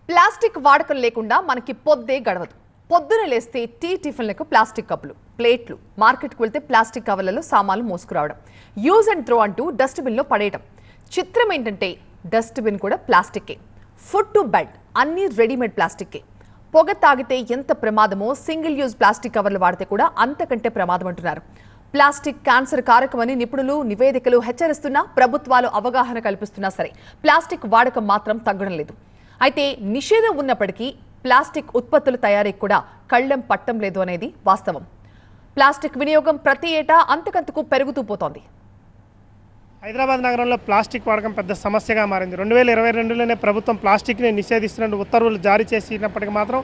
Plastic వాడకం లేకుండా మనకి పొద్దే గడవదు. పొద్దున లేస్తే టీ టిఫిన్లకు ప్లాస్టిక్ కప్పులు, ప్లేట్లు, మార్కెట్కి వెళ్తే ప్లాస్టిక్ కవర్లలో సామాన్లు మోసుకురావడం, యూజ్ అండ్ త్రో అంటూ డస్ట్బిన్లో పడేయడం. చిత్రం ఏంటంటే డస్ట్బిన్ కూడా ప్లాస్టిక్కే. ఫుడ్ టు బెడ్ అన్నీ రెడీమేడ్ ప్లాస్టిక్కే. పొగ తాగితే ఎంత ప్రమాదమో సింగిల్ యూజ్ ప్లాస్టిక్ కవర్లు వాడితే కూడా అంతకంటే ప్రమాదం అంటున్నారు. ప్లాస్టిక్ క్యాన్సర్ కారకమని నిపుణులు, నివేదికలు హెచ్చరిస్తున్నా, ప్రభుత్వాలు అవగాహన కల్పిస్తున్నా సరే ప్లాస్టిక్ వాడకం మాత్రం తగ్గడం లేదు. అయితే నిషేధం ఉన్నప్పటికీ ప్లాస్టిక్ ఉత్పత్తుల తయారీకి కూడా కళ్ళెం పట్టం లేదు అనేది వాస్తవం. ప్లాస్టిక్ వినియోగం ప్రతి ఏటా అంతకంతకు పెరుగుతూ పోతోంది. హైదరాబాద్ నగరంలో ప్లాస్టిక్ వాడకం పెద్ద సమస్యగా మారింది. 2022లోనే ప్రభుత్వం ప్లాస్టిక్ని నిషేధిస్తున్నట్టు ఉత్తర్వులు జారీ చేసినప్పటికీ మాత్రం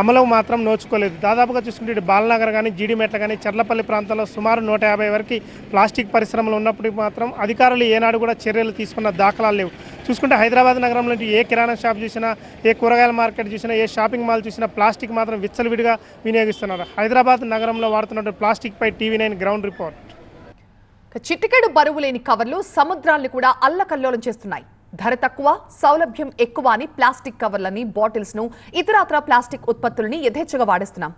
అమలు మాత్రం నోచుకోలేదు. దాదాపుగా చూసుకుంటే బాలనగర్ కానీ, జీడిమెట్ల కానీ, చర్లపల్లి ప్రాంతాల్లో సుమారు 150 వరకు ప్లాస్టిక్ పరిశ్రమలు ఉన్నప్పటికీ మాత్రం అధికారులు ఏనాడు కూడా చర్యలు తీసుకున్న దాఖలాలు లేవు. చూసుకుంటే హైదరాబాద్ నగరంలో ఏ కిరాణా షాప్ చూసినా, ఏ కూరగాయల మార్కెట్ చూసినా, ఏ షాపింగ్ మాల్ చూసినా ప్లాస్టిక్ మాత్రం విచ్చలవిడిగా వినియోగిస్తున్నారు. హైదరాబాద్ నగరంలో వాడుతున్నటువంటి ప్లాస్టిక్పై TV9 గ్రౌండ్ రిపోర్ట్. చిటికెడు బరువు లేని కవర్లు సముద్రాన్ని కూడా అల్లకల్లోలం చేస్తున్నాయి. ధర తక్కువ, సౌలభ్యం ఎక్కువ అని ప్లాస్టిక్ కవర్లని, బాటిల్స్ ను, ఇతరత్ర ప్లాస్టిక్ ఉత్పత్తులని యథేచ్ఛగా వాడేస్తున్నాం.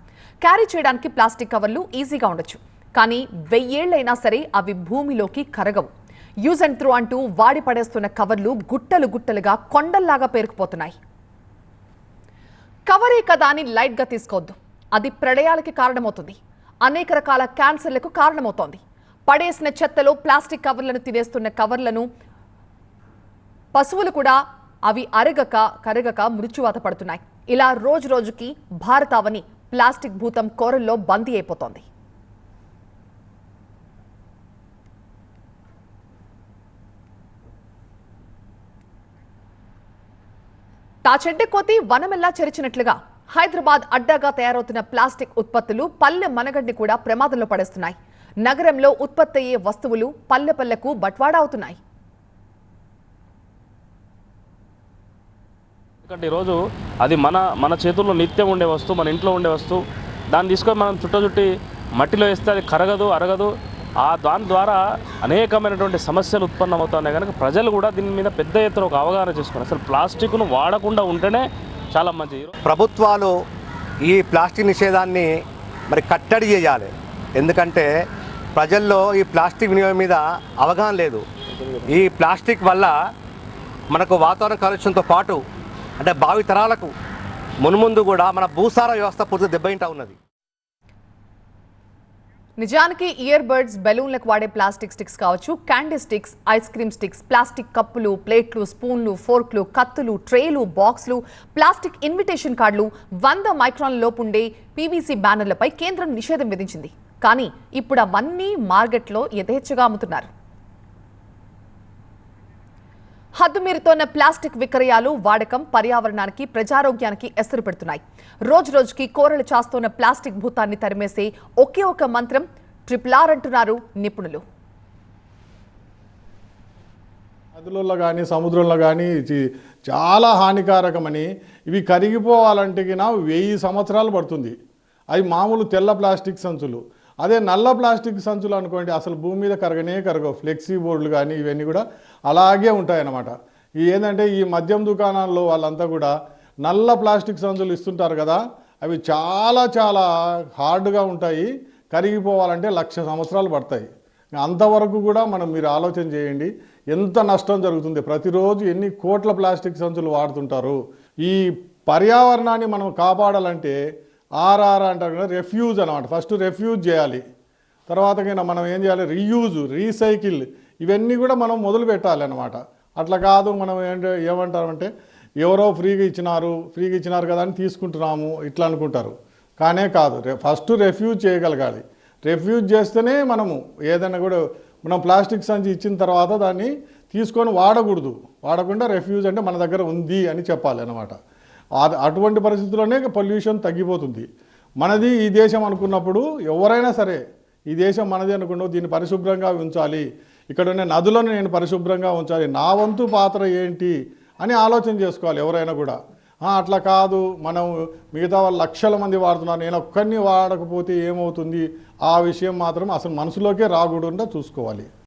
క్యారీ చేయడానికి ప్లాస్టిక్ కవర్లు ఈజీగా ఉండొచ్చు, కానీ 1000 ఏళ్లైనా సరే అవి భూమిలోకి కరగవు. యూజ్ అండ్ త్రో అంటూ వాడి పడేస్తున్న కవర్లు గుట్టలు గుట్టలుగా కొండల్లాగా పేరుకుపోతున్నాయి. కవరే కదా అని లైట్గా తీసుకోవద్దు, అది ప్రళయాలకి కారణమవుతుంది. అనేక రకాల క్యాన్సర్లకు కారణమవుతోంది. పడేసిన చెత్తలో ప్లాస్టిక్ కవర్లను తినేస్తున్న కవర్లను పశువులు కూడా అవి కరగక మృత్యువాత పడుతున్నాయి. ఇలా రోజు రోజుకి భారతావని ప్లాస్టిక్ భూతం కోరల్లో బందీ అయిపోతోంది. తాచెడ్డ కోతి వనమెల్లా చెరిచినట్లుగా హైదరాబాద్ అడ్డాగా తయారవుతున్న ప్లాస్టిక్ ఉత్పత్తులు పల్లె మనగడ్ని కూడా ప్రమాదంలో పడేస్తున్నాయి. నగరంలో ఉత్పత్తి అయ్యే వస్తువులు పల్లె పల్లెకు బట్వాడా అవుతున్నాయి. ఎందుకంటే ఈరోజు అది మన చేతుల్లో నిత్యం ఉండే వస్తువు, మన ఇంట్లో ఉండే వస్తువు. దాన్ని తీసుకొని మనం చుట్టి మట్టిలో వేస్తే అది కరగదు, అరగదు. దాని ద్వారా అనేకమైనటువంటి సమస్యలు ఉత్పన్నమవుతున్నాయి. కనుక ప్రజలు కూడా దీని మీద పెద్ద ఎత్తున ఒక అవగాహన చేసుకుని అసలు ప్లాస్టిక్ను వాడకుండా ఉంటేనే చాలా మంచిది. ప్రభుత్వాలు ఈ ప్లాస్టిక్ నిషేధాన్ని మరి కట్టడి చేయాలి. ఎందుకంటే ప్రజల్లో ఈ ప్లాస్టిక్ వినియోగం మీద అవగాహన లేదు. ఈ ప్లాస్టిక్ వల్ల మనకు వాతావరణ కాలుష్యంతో పాటు అంటే భావి తరాలకు మున్ముందు కూడా మన భూసార వ్యవస్థ పూర్తి దెబ్బతింటా ఉన్నది. నిజానికి ఇయర్ బడ్స్, బెలూన్లకు వాడే ప్లాస్టిక్ స్టిక్స్ కావచ్చు, candy sticks, ice cream sticks, plastic కప్పులు, ప్లేట్లు, స్పూన్లు, ఫోర్క్లు, కత్తులు, ట్రేలు, బాక్స్లు, ప్లాస్టిక్ ఇన్విటేషన్ కార్డులు, 100 మైక్రాన్ల లోపుండే PVC బ్యానర్లపై కేంద్రం నిషేధం విధించింది. కానీ ఇప్పుడు అవన్నీ మార్కెట్లో యథేచ్ఛగా అమ్ముతున్నారు. హద్దుమీరుతోన్న ప్లాస్టిక్ విక్రయాలు, వాడకం పర్యావరణానికి, ప్రజారోగ్యానికి ఎసరు పెడుతున్నాయి. రోజు రోజుకి కోరలు చాస్తున్న ప్లాస్టిక్ భూతాన్ని తరిమేసే ఒకే ఒక మంత్రం RRR అంటున్నారు నిపుణులు. నదులలో కానీ, సముద్రంలో కానీ చాలా హానికారకమని, ఇవి కరిగిపోవాలంటే 1000 సంవత్సరాలు పడుతుంది. అవి మామూలు తెల్ల ప్లాస్టిక్ సంచులు. అదే నల్ల ప్లాస్టిక్ సంచులు అనుకోండి, అసలు భూమి మీద కరగవు. ఫ్లెక్సీ బోర్డులు కానీ ఇవన్నీ కూడా అలాగే ఉంటాయన్నమాట. ఏంటంటే ఈ మద్యం దుకాణాల్లో వాళ్ళంతా కూడా నల్ల ప్లాస్టిక్ సంచులు ఇస్తుంటారు కదా, అవి చాలా చాలా హార్డ్గా ఉంటాయి. కరిగిపోవాలంటే 1,00,000 సంవత్సరాలు పడతాయి. అంతవరకు కూడా మీరు ఆలోచన చేయండి ఎంత నష్టం జరుగుతుంది. ప్రతిరోజు ఎన్ని కోట్ల ప్లాస్టిక్ సంచులు వాడుతుంటారు. ఈ పర్యావరణాన్ని మనం కాపాడాలంటే RR అంటారు కదా, రెఫ్యూజ్ అనమాట. ఫస్ట్ రెఫ్యూజ్ చేయాలి, తర్వాత మనం ఏం చేయాలి, రీయూజ్, రీసైకిల్, ఇవన్నీ కూడా మనం మొదలు పెట్టాలి అనమాట. అట్లా కాదు మనం ఏమంటామంటే ఎవరో ఫ్రీగా ఇచ్చినారు కదా అని తీసుకుంటున్నాము ఇట్లా అనుకుంటారు. కానే కాదు, ఫస్ట్ రెఫ్యూజ్ చేయగలగాలి. రెఫ్యూజ్ చేస్తేనే మనము ఏదైనా కూడా మనం ప్లాస్టిక్ సంచి ఇచ్చిన తర్వాత దాన్ని తీసుకొని వాడకుండా రెఫ్యూజ్ అంటే మన దగ్గర ఉంది అని చెప్పాలి అనమాట. అటువంటి పరిస్థితుల్లోనే పొల్యూషన్ తగ్గిపోతుంది. మనది ఈ దేశం అనుకున్నప్పుడు ఎవరైనా సరే ఈ దేశం మనది అనుకున్నావు, దీన్ని పరిశుభ్రంగా ఉంచాలి, ఇక్కడ ఉన్న నదులను నేను పరిశుభ్రంగా ఉంచాలి, నా వంతు పాత్ర ఏంటి అని ఆలోచన చేసుకోవాలి ఎవరైనా కూడా. అట్లా కాదు, మనం మిగతా వాళ్ళు లక్షల మంది వాడుతున్నారు, నేను ఒక్కరిని వాడకపోతే ఏమవుతుంది, ఆ విషయం మాత్రం అసలు మనసులోకే రాకూడకుండా చూసుకోవాలి.